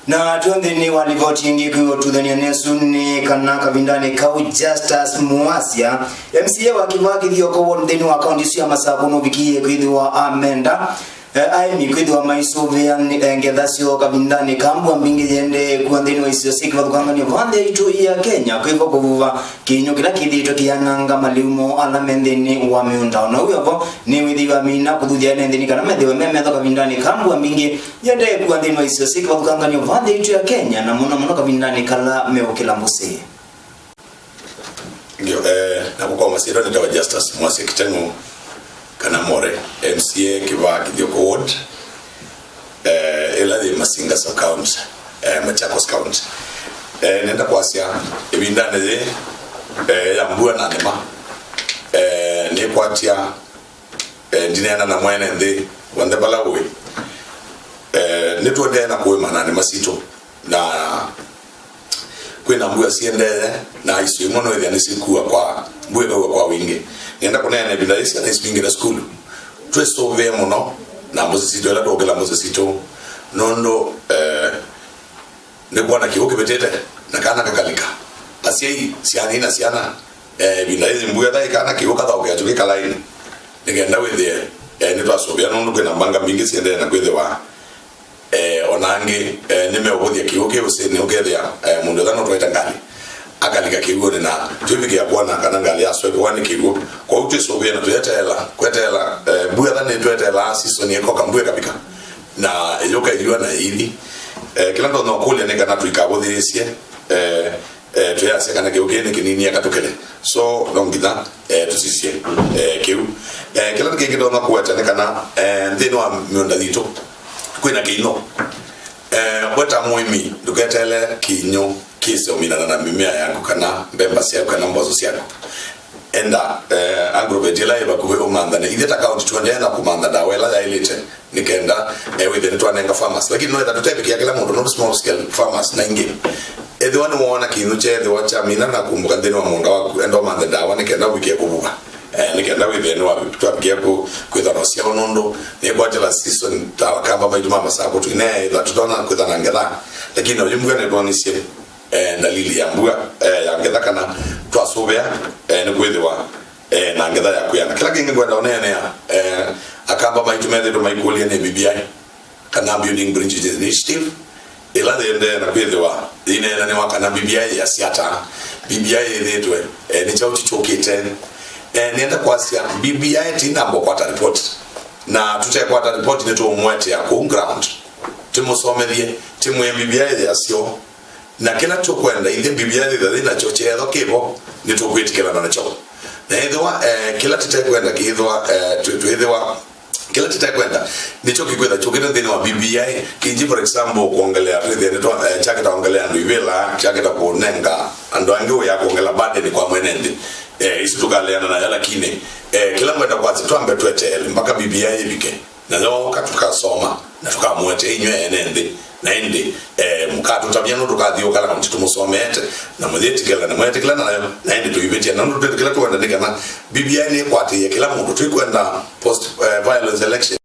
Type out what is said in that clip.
na tuendeni walivotingi kwa tudhania nesuni kana kabindani kau Justus Muasia MCA wa Kivaki thioko wondeni wa kaunti ya Masakuno bikie kwithwa Amenda aimi kwithwa maisuvia ngethasio kabindani kambu ambingi yende kuandeni wa isio sikwa tukangani vande itu ya Kenya kwithwa kuvuva kinyo kila kithito kiananga maliumo alamendeni wa miunda na uyo ni withiwa mina kuthuthia nendeni kana methewe memetho kabindani kambu ambingi yende kuandeni wa isio sikwa tukangani vande itu ya Kenya na muno kabindani kala meokila mbuse ndio na kwa masiro nitawa Justus Muasia Kitengo kana more MCA Kivaki thioko ward ela de Masinga sub county Machakos county nenda kwasia ibindane de ya mbua na nema ne kwatia ndinena na mwene ndi wande balawe ne tuende na kuema na masito na kwena mbua siendele na isu mono ile anisikuwa kwa mbue kwa wingi nenda kunene bidaisi na ispingira school twesto ve mono na muzisito la dogela muzisito nondo ne bwana kiwoke betete na kana kakalika asiei siani na siana bidaisi mbuya dai kana kiwoka da oge atuke kalaini ngenda wethe ne twasobia nondo kwena mbanga mingi siende na kwethe onange nime obodhi kiwoke usene ogethia mundu thano twetangani akalika kiwone na twibike bwana kana ngali aswe bwana kiwo kwa uti sobia na kwetela buya thane twetela season yeko kambuya kabika na yoka iliwa na hili kila ndo nokule ne kana twikabodhisie tuyase kana kiwoke ne kinini akatukele so longida tusisie kiwu kila ndo kingi ndo nakuacha ne kana ndino wa miunda dito kwena kino bota muimi duketele kinyo kise omina na mimea yako kana mbemba sia kana mbozo yako enda agrobetela iba kuwe omanda ne ideta account tuendea na kumanda dawela ya ilite nikenda with the twanenga farmers lakini no that type ya kila mtu no small scale farmers na ingi the one wona kinu che the wacha mina na kumbuka ndeno wa munda wa endo manda dawa nikenda wiki kubuka nikenda withe no twapigia ku kwithana cia onondo ne kwatela season tawa kamba maitu mama sako tu ine la tutona kwithana ngetha lakini oyo mbuga ne twanisie dalili ya mbuga ya ngetha kana twasobea ne kwithwa na ngetha ya kuyana kila kingi kwenda onene ya akamba maitu methe do maikulia ne BBI kana building bridges initiative ila de na kwithwa ine ne wakana BBI ya siata BBI netwe ne chauti chokete nenda kwasia BBI tinambo kwata report na tutakwata report neto mwete ya ku ground timosomelie timwe BBI ya sio na kila chokwenda ile BBI ile na chochero kibo nitokwitikela na nacho na edwa kila tutakwenda kidwa tuedwa kila tutakwenda nicho kikwenda chokenda ndeni wa BBI kiji for example kuongelea president chake taongelea ndivela chake takunenga ando angewe ya kuongela bade ni kwa mwenende isitukaleana na yala kine kila mwenda kwazi twambe twetele mpaka BBI ibike na leo katukasoma na tukamwete inywe enende na ende mkato tabyano tukathio kala kama tumusomete na mwetikela na mwetikela na ende tuibetia na ndo tukela tuenda ndikana BBI ni kwati ya kila mtu tuikwenda post violence election